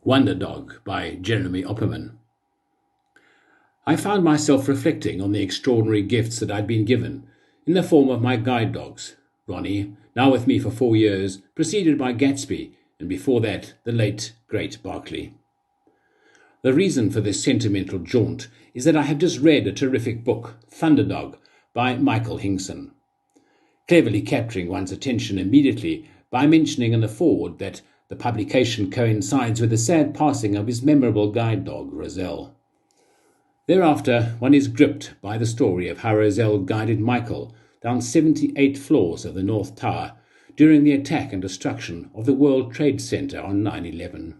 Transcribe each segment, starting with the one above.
Wonderdog by Jeremy Opperman. I found myself reflecting on the extraordinary gifts that I'd been given in the form of my guide dogs. Ronnie, now with me for 4 years, preceded by Gatsby, and before that, the late, great Barclay. The reason for this sentimental jaunt is that I have just read a terrific book, Thunderdog, by Michael Hingson, cleverly capturing one's attention immediately by mentioning in the foreword that the publication coincides with the sad passing of his memorable guide dog, Roselle. Thereafter, one is gripped by the story of how Roselle guided Michael down 78 floors of the North Tower during the attack and destruction of the World Trade Center on 9/11.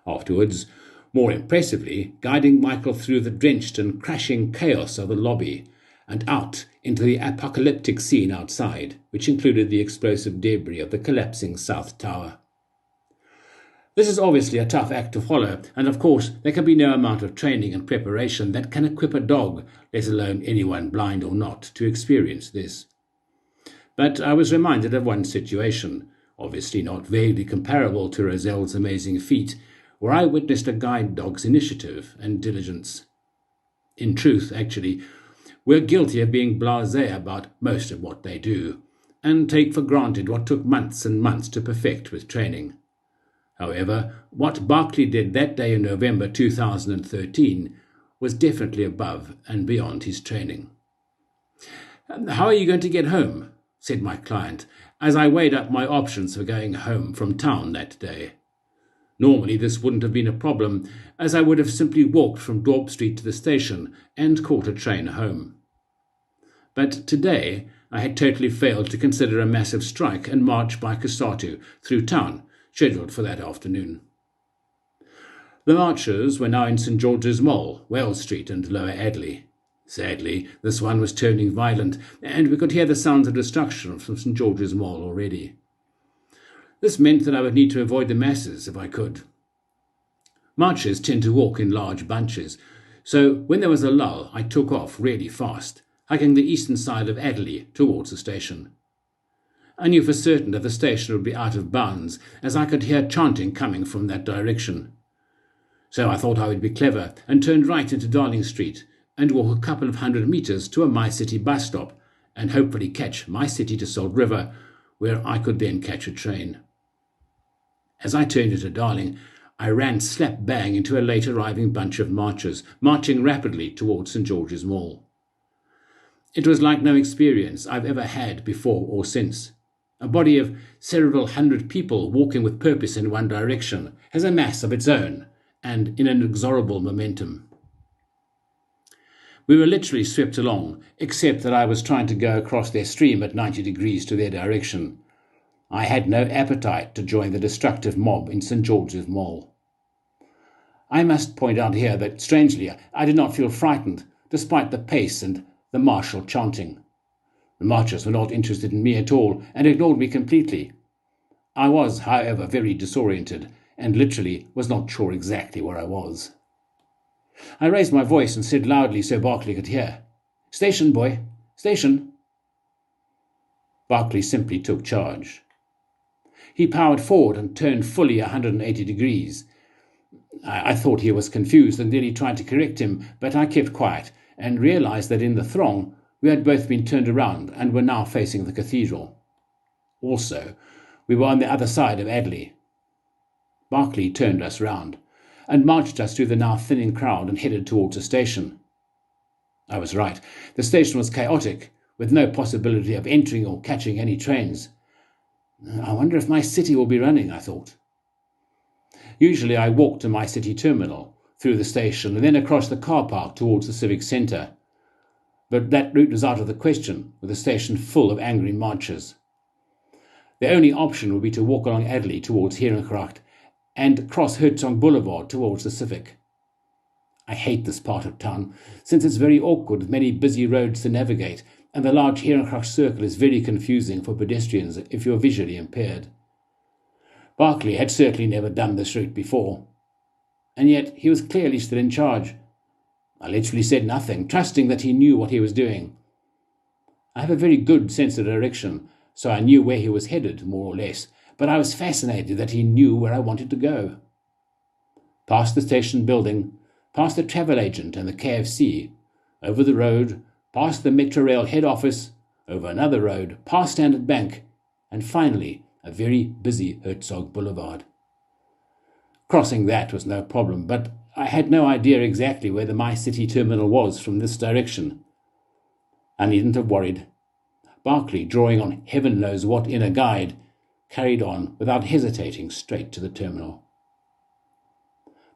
Afterwards, more impressively, guiding Michael through the drenched and crashing chaos of the lobby and out into the apocalyptic scene outside, which included the explosive debris of the collapsing South Tower. This is obviously a tough act to follow, and of course there can be no amount of training and preparation that can equip a dog, let alone anyone blind or not, to experience this. But I was reminded of one situation, obviously not vaguely comparable to Roselle's amazing feat, where I witnessed a guide dog's initiative and diligence. In truth, actually, we're guilty of being blasé about most of what they do, and take for granted what took months and months to perfect with training. However, what Barclay did that day in November 2013 was definitely above and beyond his training. "How are you going to get home?" said my client, as I weighed up my options for going home from town that day. Normally this wouldn't have been a problem, as I would have simply walked from Dorp Street to the station and caught a train home. But today I had totally failed to consider a massive strike and march by Kusatu through town, scheduled for that afternoon. The marchers were now in St George's Mall, Wells Street and Lower Adley. Sadly, this one was turning violent, and we could hear the sounds of destruction from St George's Mall already. This meant that I would need to avoid the masses if I could. Marchers tend to walk in large bunches, so when there was a lull, I took off really fast, hugging the eastern side of Adley towards the station. I knew for certain that the station would be out of bounds, as I could hear chanting coming from that direction. So I thought I would be clever and turned right into Darling Street and walk a couple of 100 metres to a My City bus stop and hopefully catch My City to Salt River, where I could then catch a train. As I turned into Darling, I ran slap bang into a late arriving bunch of marchers, marching rapidly towards St George's Mall. It was like no experience I've ever had before or since. A body of several hundred people walking with purpose in one direction has a mass of its own and inexorable momentum. We were literally swept along, except that I was trying to go across their stream at 90 degrees to their direction. I had no appetite to join the destructive mob in St George's Mall. I must point out here that, strangely, I did not feel frightened, despite the pace and the martial chanting. The marchers were not interested in me at all and ignored me completely. I was, however, very disoriented and literally was not sure exactly where I was. I raised my voice and said loudly so Barclay could hear, "Station, boy, station." Barclay simply took charge. He powered forward and turned fully 180 degrees. I thought he was confused and nearly tried to correct him, but I kept quiet and realized that in the throng we had both been turned around and were now facing the cathedral. Also, we were on the other side of Adley. Barclay turned us round and marched us through the now thinning crowd and headed towards the station. I was right. The station was chaotic, with no possibility of entering or catching any trains. I wonder if My City will be running, I thought. Usually I walked to My City terminal, through the station and then across the car park towards the civic centre. But that route was out of the question, with the station full of angry marchers. The only option would be to walk along Adley towards Herengracht and cross Hertzog Boulevard towards the Civic. I hate this part of town, since it's very awkward with many busy roads to navigate, and the large Herengracht circle is very confusing for pedestrians if you're visually impaired. Barclay had certainly never done this route before, and yet he was clearly still in charge. I literally said nothing, trusting that he knew what he was doing. I have a very good sense of direction, so I knew where he was headed, more or less, but I was fascinated that he knew where I wanted to go. past the station building, past the travel agent and the KFC, over the road, past the Metrorail head office, over another road, past Standard Bank, and finally a very busy Herzog Boulevard. Crossing that was no problem, but I had no idea exactly where the My City terminal was from this direction. I needn't have worried. Barclay, drawing on heaven knows what inner guide, carried on without hesitating straight to the terminal.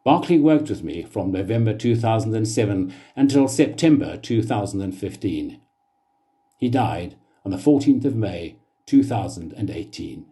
Barclay worked with me from November 2007 until September 2015. He died on the 14th of May 2018.